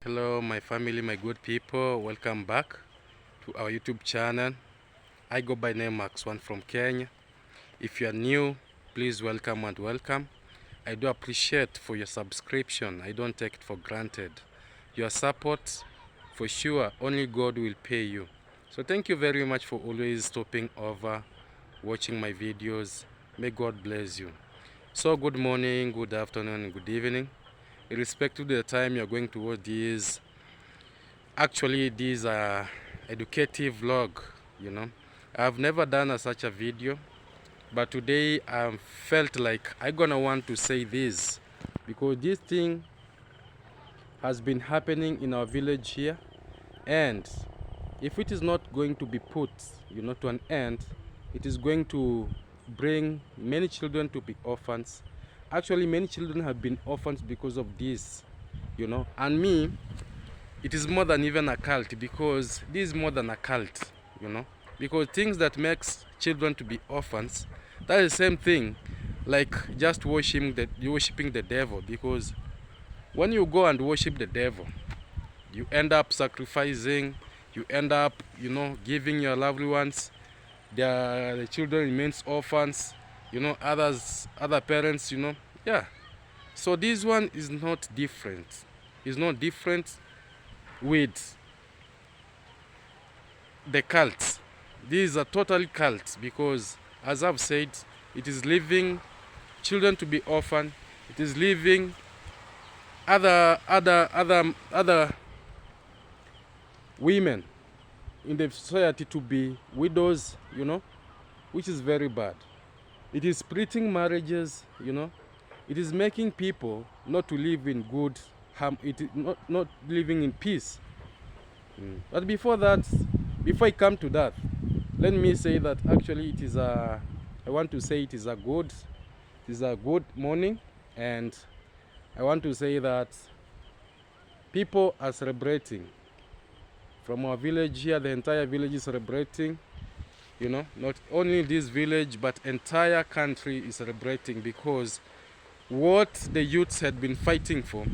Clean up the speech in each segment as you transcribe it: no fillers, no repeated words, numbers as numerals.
Hello my family, my good people, welcome back to our YouTube channel. I go by name Max1 from Kenya. If you are new, please welcome and welcome. I do appreciate for your subscription. I don't take it for granted. Your support, for sure, only God will pay you. So thank you very much for always stopping over, watching my videos. May God bless you. So good morning, good afternoon, and good evening. Irrespective of the time you're going to watch these, actually these are educative vlog, I've never done such a video, but today I felt like I'm gonna want to say this because this thing has been happening in our village here, and if it is not going to be put to an end, it is going to bring many children to be orphans. Actually, many children have been orphans because of this, and me, it is more than even a cult, because this is more than a cult, because things that makes children to be orphans, that is the same thing like just worshiping the devil. Because when you go and worship the devil, you end up sacrificing, you end up giving your loved ones, the children remains orphans, other parents, yeah. So this one is not different. It's not different with the cult. This is a total cult, because as I've said, it is leaving children to be orphan. It is leaving other women in the society to be widows, which is very bad. It is splitting marriages, It is making people not to live in good harm. It is not living in peace. But before I come to that, let me say that actually it is a good morning, and I want to say that people are celebrating. From our village here, the entire village is celebrating. Not only this village, but entire country is celebrating, because what the youths had been fighting for,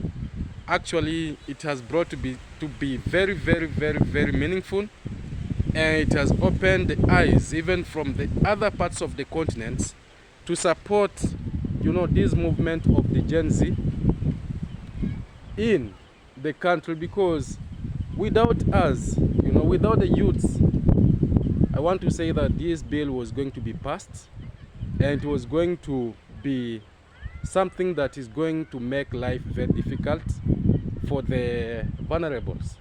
actually it has brought to be very, very, very, very meaningful, and it has opened the eyes even from the other parts of the continent to support this movement of the Gen Z in the country. Because without us, without the youths, I want to say that this bill was going to be passed, and it was going to be something that is going to make life very difficult for the vulnerables,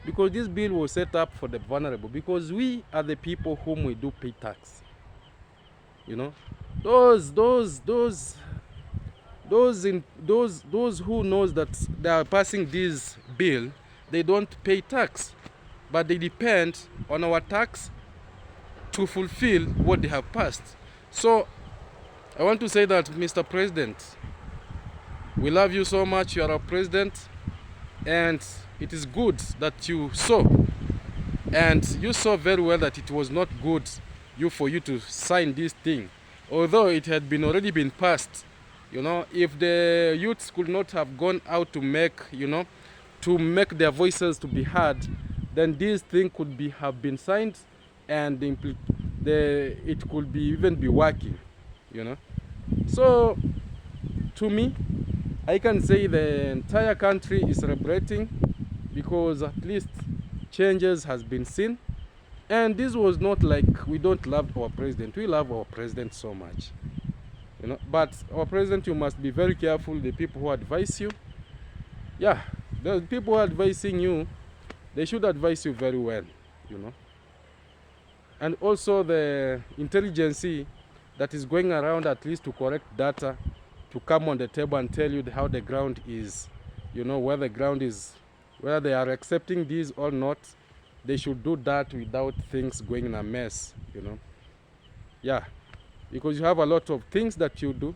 because this bill was set up for the vulnerable, because we are the people whom we do pay tax. Those who knows that they are passing this bill, they don't pay tax, but they depend on our tax to fulfill what they have passed. So I want to say that, Mr. President, we love you so much. You are our president, and it is good that you saw, and you saw very well that it was not good for you to sign this thing, although it had already been passed. If the youths could not have gone out to make their voices to be heard, then this thing could have been signed, and it could even be working. So to me, I can say the entire country is celebrating, because at least changes has been seen. And this was not like we don't love our president. We love our president so much, but our president, you must be very careful. The people who advise you, the people who are advising you, they should advise you very well, and also the intelligence that is going around, at least to correct data, to come on the table and tell you how the ground is, where the ground is, whether they are accepting this or not. They should do that without things going in a mess, because you have a lot of things that you do.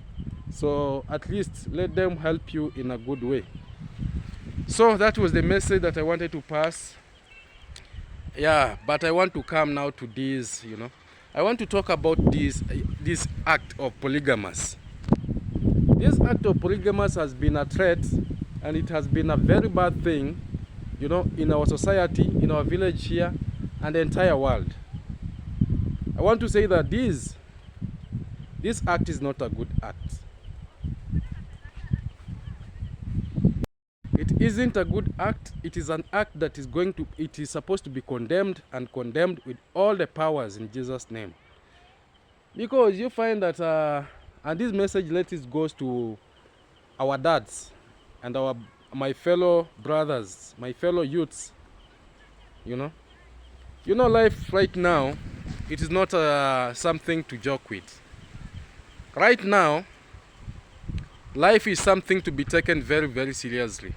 So at least let them help you in a good way. So that was the message that I wanted to pass. But I want to come now to this, I want to talk about this act of polygamous. This act of polygamous has been a threat, and it has been a very bad thing, you know, in our society, in our village here, and the entire world. I want to say that this act is not a good act. It isn't a good act. It is an act that it is supposed to be condemned, and condemned with all the powers in Jesus' name. Because you find that, and this message, let it goes to our dads and my fellow brothers, my fellow youths. You know, life right now, it is not something to joke with. Right now, life is something to be taken very, very seriously.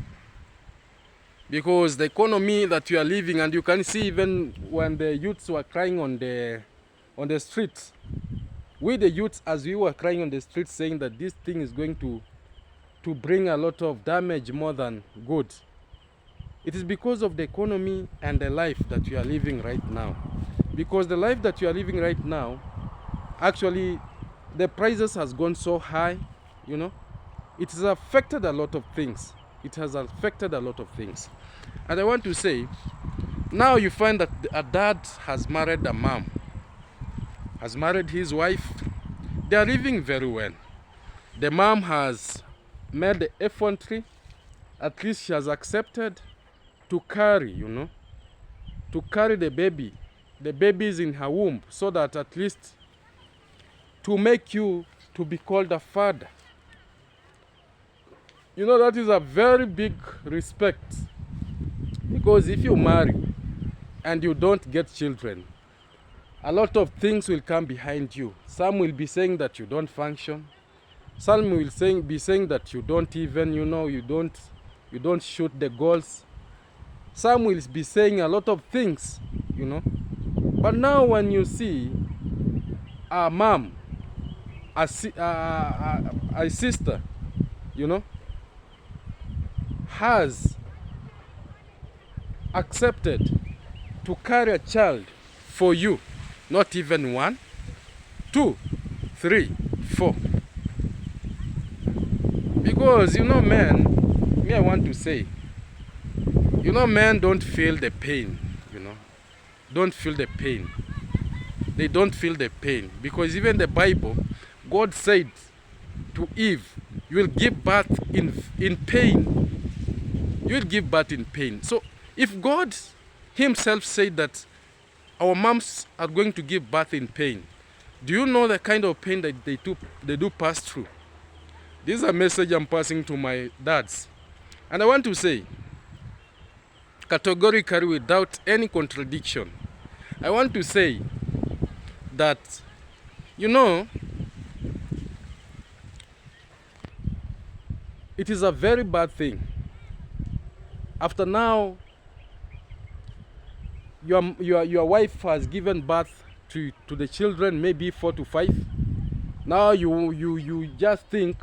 Because the economy that you are living, and you can see even when the youths were crying on the streets, we the youths, as we were crying on the streets saying that this thing is going to bring a lot of damage more than good, it is because of the economy and the life that you are living right now. Because the life that you are living right now, actually, the prices has gone so high, you know. It has affected a lot of things. It has affected a lot of things. And I want to say, now you find that a dad has married a mom, has married his wife. They are living very well. The mom has made the effrontery, at least she has accepted to carry, you know, to carry the baby. The baby is in her womb, so that at least to make you to be called a father. You know, that is a very big respect. Because if you marry and you don't get children, a lot of things will come behind you. Some will be saying that you don't function. Some will be saying that you don't even, you know, you don't shoot the goals. Some will be saying a lot of things, you know. But now when you see a mom, a sister, you know, has accepted to carry a child for you, not even 1, 2, 3, 4. Because, you know, men, me I want to say, you know, men don't feel the pain, you know. Don't feel the pain. They don't feel the pain. Because even the Bible, God said to Eve, you will give birth in pain. You will give birth in pain. So if God himself said that our moms are going to give birth in pain, do you know the kind of pain that they do pass through? This is a message I'm passing to my dads. And I want to say, categorically, without any contradiction, I want to say that, you know, it is a very bad thing. After now, your wife has given birth to the children, maybe 4 to 5. Now you just think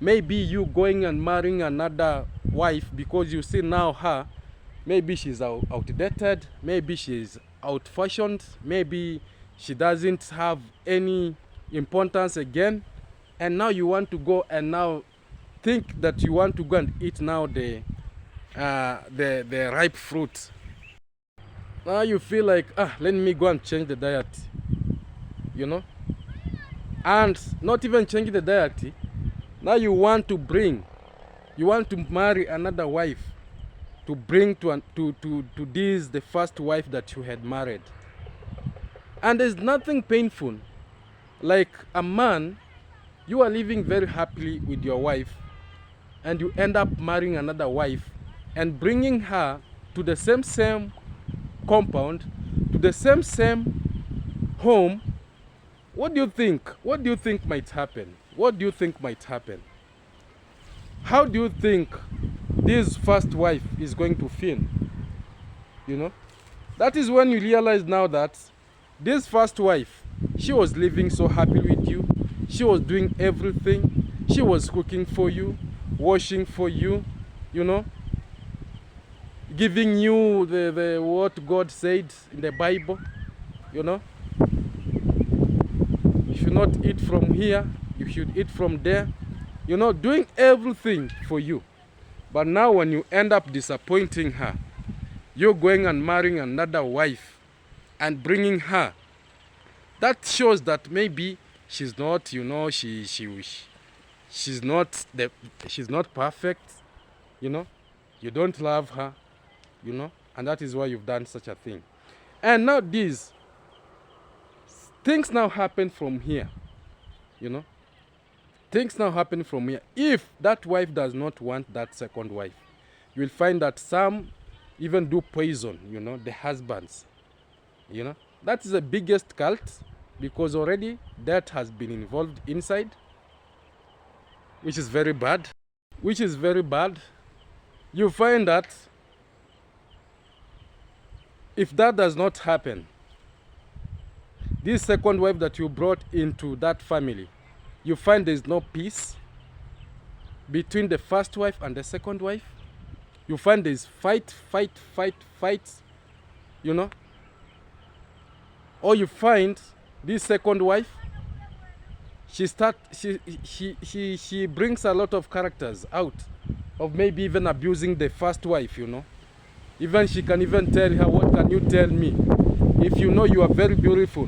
maybe you going and marrying another wife because you see now her, maybe she's outdated, maybe she's out-fashioned, maybe she doesn't have any importance again, and now you want to go and now think that you want to go and eat now the ripe fruit. Now you feel like, let me go and change the diet, you know, and not even change the diet. Now you want to marry another wife to bring to this the first wife that you had married. And there's nothing painful like a man, you are living very happily with your wife and you end up marrying another wife and bringing her to the same compound, to the same home. What do you think? What do you think might happen? What do you think might happen? How do you think this first wife is going to feel? You know, that is when you realize now that this first wife, she was living so happy with you. She was doing everything. She was cooking for you, washing for you, you know, giving you the what God said in the Bible, you know. You should not eat from here, you should eat from there, you know, doing everything for you. But now when you end up disappointing her, you're going and marrying another wife and bringing her. That shows that maybe she's not, you know, she's not perfect, you know. You don't love her, you know, and that is why you've done such a thing. And now these things now happen from here, you know. Things now happen from here. If that wife does not want that second wife, you will find that some even do poison, you know, the husbands, you know. That is the biggest cult, because already that has been involved inside, which is very bad. You find that if that does not happen, this second wife that you brought into that family, you find there's no peace between the first wife and the second wife. You find there's fight, you know. Or you find this second wife, she brings a lot of characters out of maybe even abusing the first wife, you know. Even she can even tell her, what can you tell me? If you know you are very beautiful,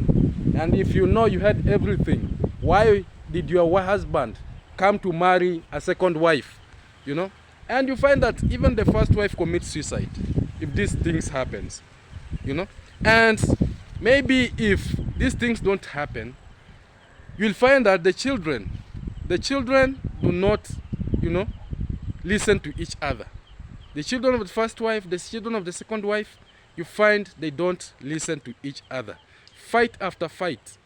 and if you know you had everything, why did your husband come to marry a second wife, you know? And you find that even the first wife commits suicide if these things happens, you know. And maybe if these things don't happen, you'll find that the children do not, you know, listen to each other. The children of the first wife, the children of the second wife, you find they don't listen to each other. Fight after fight.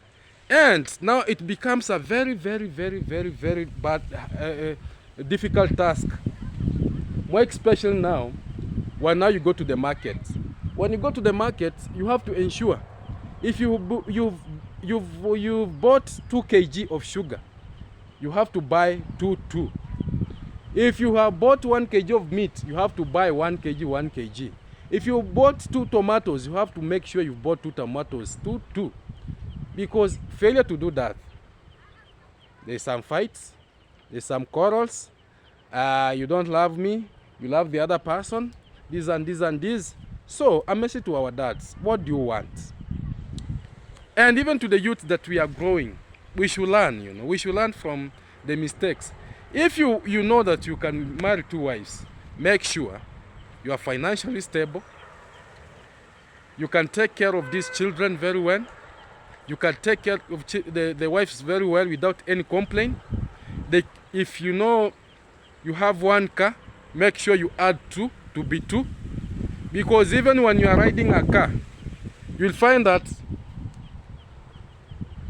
And now it becomes a very bad, difficult task. More especially now, when now you go to the market. When you go to the market, you have to ensure, if you've bought 2 kg of sugar, you have to buy 2. If you have bought 1 kg of meat, you have to buy 1 kg. If you bought 2 tomatoes, you have to make sure you bought 2 tomatoes, 2. Because failure to do that, there's some fights, there's some quarrels. You don't love me, you love the other person, this and this and this. So a message to our dads: what do you want? And even to the youth that we are growing, we should learn, you know, we should learn from the mistakes. If you know that you can marry 2 wives, make sure you are financially stable, you can take care of these children very well, you can take care of the wives very well without any complaint. If you know you have 1 car, make sure you add 2 to be 2. Because even when you are riding a car, you'll find that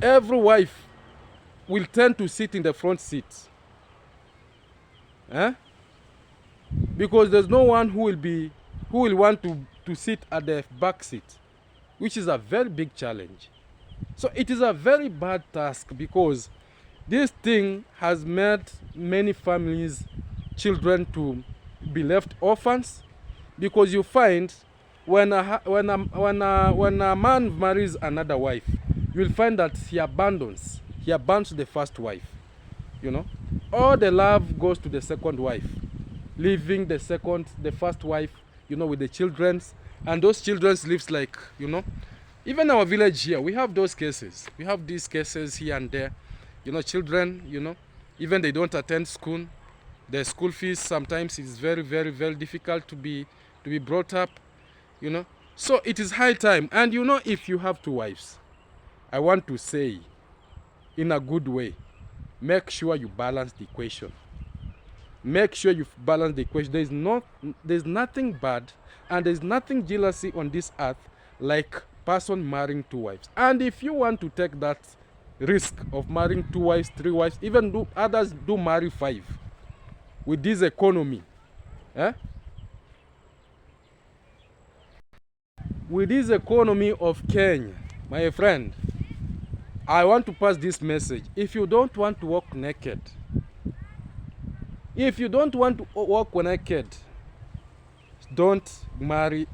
every wife will tend to sit in the front seat. Because there's no one who will want to sit at the back seat, which is a very big challenge. So it is a very bad task, because this thing has made many families, children, to be left orphans. Because you find when a man marries another wife, you will find that he abandons the first wife, you know. All the love goes to the second wife, leaving the first wife, you know, with the children. And those children lives like, you know, even our village here, we have those cases. We have these cases here and there, you know. Children, you know, even they don't attend school. The school fees sometimes is very difficult to be brought up, you know. So it is high time. And you know, if you have 2 wives, I want to say, in a good way, make sure you balance the equation. Make sure you balance the equation. There's nothing bad and there's nothing jealousy on this earth like person marrying 2 wives. And if you want to take that risk of marrying 2 wives, 3 wives, even others do marry 5 with this economy, with this economy of Kenya, my friend, I want to pass this message. If you don't want to walk naked, don't marry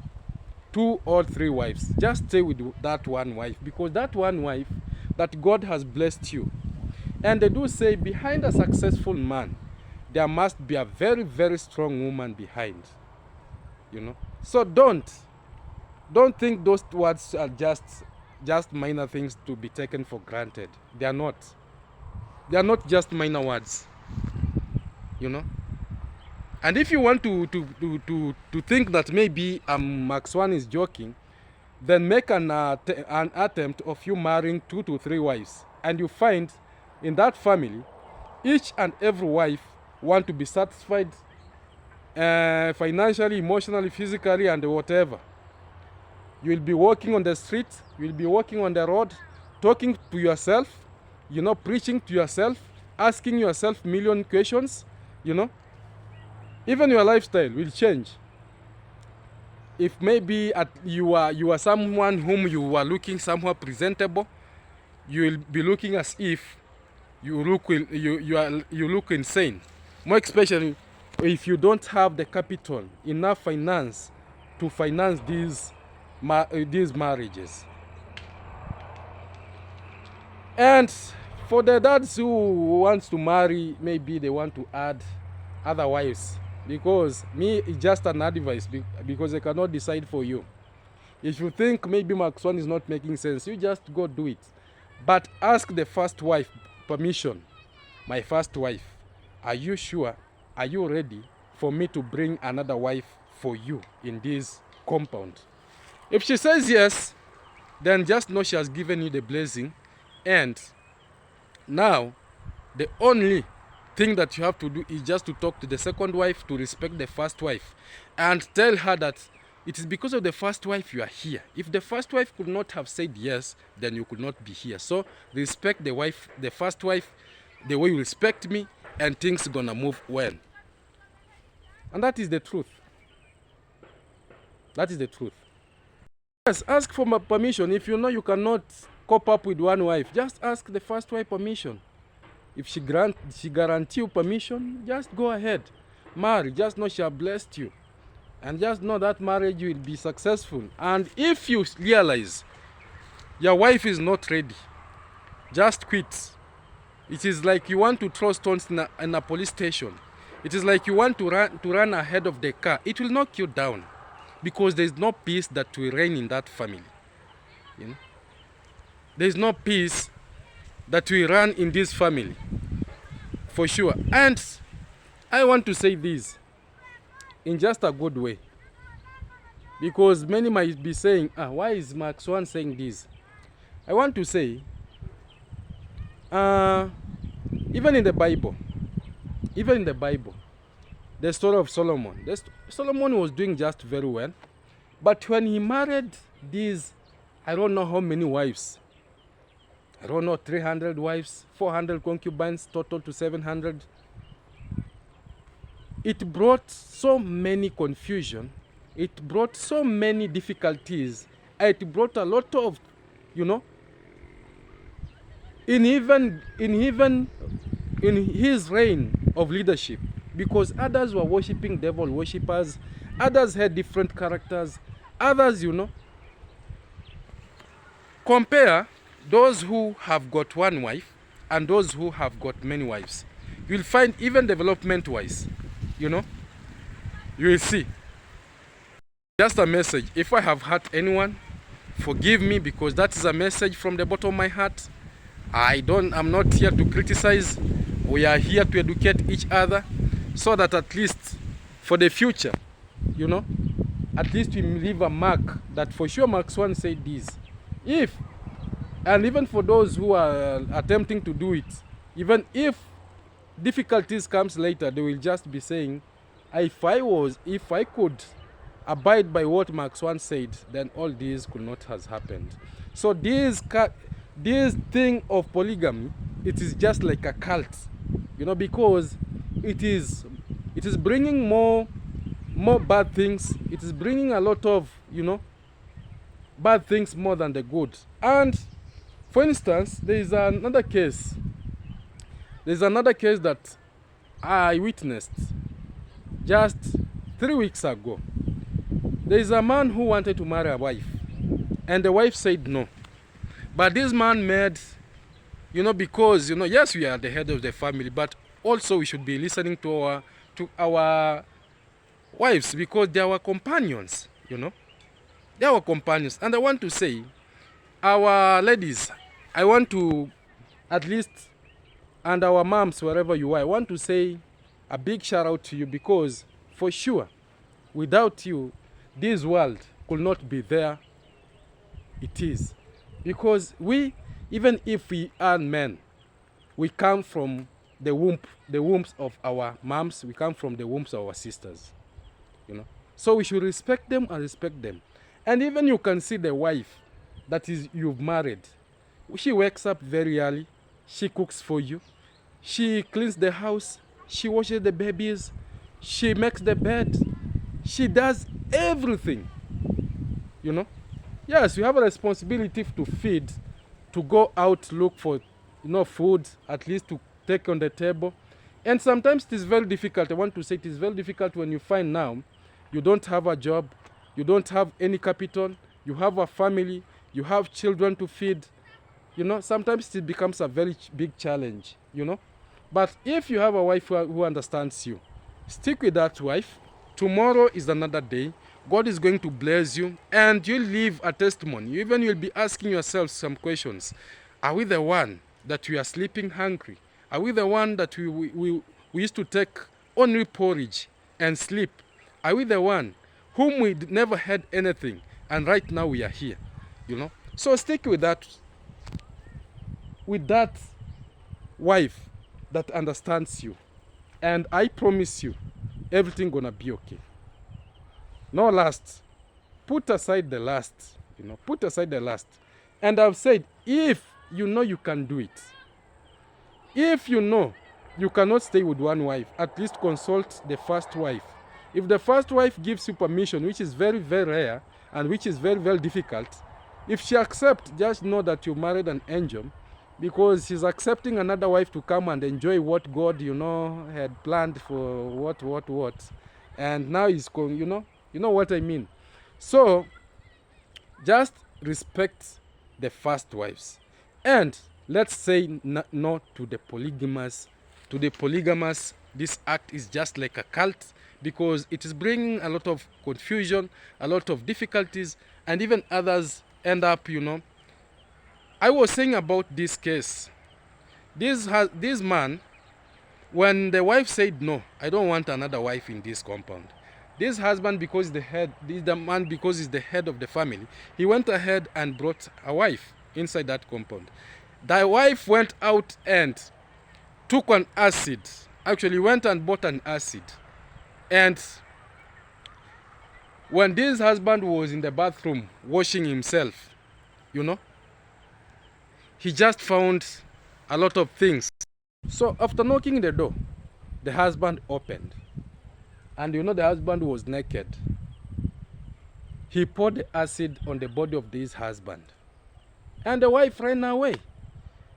2 or 3 wives. Just stay with that 1 wife, because that 1 wife that God has blessed you. And they do say, behind a successful man, there must be a very, very strong woman behind, you know. So don't think those words are just minor things to be taken for granted. They are not. They are not just minor words, you know. And if you want to think that maybe Max One is joking, then make an attempt of you marrying 2 to 3 wives, and you find in that family, each and every wife want to be satisfied financially, emotionally, physically, and whatever. You will be walking on the street, you will be walking on the road, talking to yourself, you know, preaching to yourself, asking yourself million questions, you know. Even your lifestyle will change. If maybe you are someone whom you are looking somewhat presentable, you will be looking as if you look insane. More especially if you don't have the capital, enough finance to finance these marriages. And for the dads who wants to marry, maybe they want to add other wives, because me, it's just an advice, because I cannot decide for you. If you think maybe Max One is not making sense, you just go do it. But ask the first wife permission. My first wife, are you sure? Are you ready for me to bring another wife for you in this compound? If she says yes, then just know she has given you the blessing. And now, the only thing that you have to do is just to talk to the second wife, to respect the first wife, and tell her that it is because of the first wife you are here. If the first wife could not have said yes, then you could not be here. So respect the first wife, the way you respect me, and things are gonna move well. And that is the truth. That is the truth. Yes, ask for my permission. If you know you cannot cope up with one wife, just ask the first wife permission. If she guarantee you permission, just go ahead. Marry. Just know she has blessed you. And just know that marriage will be successful. And if you realize your wife is not ready, just quit. It is like you want to throw stones in a police station. It is like you want to run ahead of the car. It will knock you down, because there is no peace that will reign in that family. You know? There is no peace that will run in this family, for sure. And I want to say this in just a good way, because many might be saying, why is Max One saying this? I want to say, even in the Bible, the story of Solomon, Solomon was doing just very well. But when he married these, I don't know how many wives, I don't know, 300 wives, 400 concubines, total to 700. It brought so many confusion. It brought so many difficulties. It brought a lot of, you know, in his reign of leadership, because others were worshipping devil worshippers, others had different characters, others, you know. Compare those who have got one wife and those who have got many wives. You'll find even development-wise, you know, you will see. Just a message. If I have hurt anyone, forgive me, because that is a message from the bottom of my heart. I'm not here to criticize. We are here to educate each other, so that at least for the future, you know, at least we leave a mark that for sure Max One said this. And even for those who are attempting to do it, even if difficulties comes later, they will just be saying, if I could abide by what Max One said, then all this could not have happened. So this thing of polygamy, it is just like a cult, you know, because it is bringing more bad things. It is bringing a lot of, you know, bad things more than the good. And for instance, there is another case that I witnessed just 3 weeks ago. There is a man who wanted to marry a wife, and the wife said no. But this man made, you know, because, you know, yes, we are the head of the family, but also we should be listening to our wives, because they are our companions, They are our companions. And I want to say, our ladies, I want to at least, and our moms, wherever you are, I want to say a big shout out to you, because for sure, without you, this world could not be there it is. Because we, even if we are men, we come from the wombs of our moms, we come from the wombs of our sisters, So we should respect them and respect them. And even you can see the wife that is you've married. She wakes up very early, she cooks for you, she cleans the house, she washes the babies, she makes the bed, she does everything, Yes, you have a responsibility to feed, to go out, look for food, at least to take on the table. And sometimes it is very difficult. I want to say it is very difficult when you find now you don't have a job, you don't have any capital, you have a family, you have children to feed. Sometimes it becomes a very big challenge, But if you have a wife who understands you, stick with that wife. Tomorrow is another day. God is going to bless you, and you'll leave a testimony. You'll be asking yourself some questions. Are we the one that we are sleeping hungry? Are we the one that we used to take only porridge and sleep? Are we the one whom we never had anything, and right now we are here? So stick with that wife that understands you, and I promise you, everything gonna be okay. No lust. Put aside the lust. Put aside the lust. And I've said, if you know you can do it, if you know you cannot stay with one wife, at least consult the first wife. If the first wife gives you permission, which is very, very rare, and which is very, very difficult, if she accepts, just know that you married an angel, because she's accepting another wife to come and enjoy what God, had planned for what. And now he's going, You know what I mean? So, just respect the first wives. And let's say no to the polygamous. To the polygamous, this act is just like a cult, because it is bringing a lot of confusion, a lot of difficulties, and even others end up, I was saying about this case. This man, when the wife said, no, I don't want another wife in this compound. This husband, because the man, because he's the head of the family, he went ahead and brought a wife inside that compound. The wife went out and took an acid. Actually, went and bought an acid. And when this husband was in the bathroom washing himself, he just found a lot of things. So after knocking the door, the husband opened. And the husband was naked. He poured the acid on the body of this husband. And the wife ran away.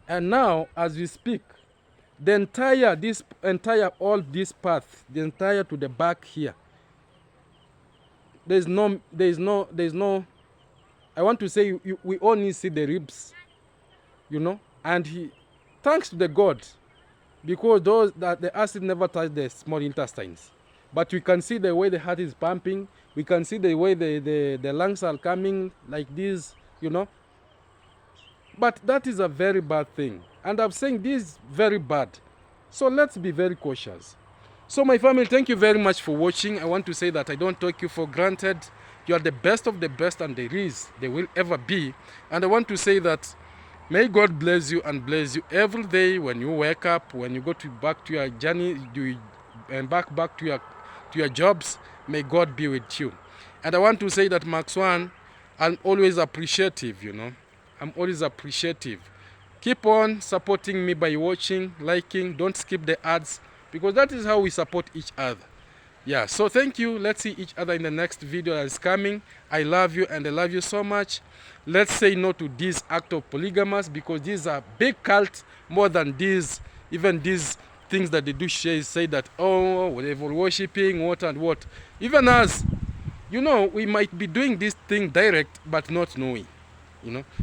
And now, as we speak, the entire path, the entire to the back here, there's no, I want to say we only see the ribs, and thanks to the God, because the acid never touched the small intestines. But we can see the way the heart is pumping. We can see the way the lungs are coming like this, But that is a very bad thing. And I'm saying this is very bad. So let's be very cautious. So my family, thank you very much for watching. I want to say that I don't take you for granted. You are the best of the best, and there will ever be. And I want to say that may God bless you and bless you every day when you wake up, when you go back to your journey, and back to your jobs. May God be with you. And I want to say that Max One, I'm always appreciative, I'm always appreciative. Keep on supporting me by watching, liking, don't skip the ads, because that is how we support each other. Yeah, so thank you. Let's see each other in the next video that is coming. I love you, and I love you so much. Let's say no to this act of polygamous, because these are big cult, more than these, even these things that they do say that, oh, whatever, worshipping, what and what. Even us, we might be doing this thing direct, but not knowing,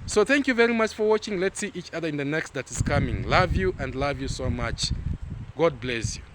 So thank you very much for watching. Let's see each other in the next that is coming. Love you, and love you so much. God bless you.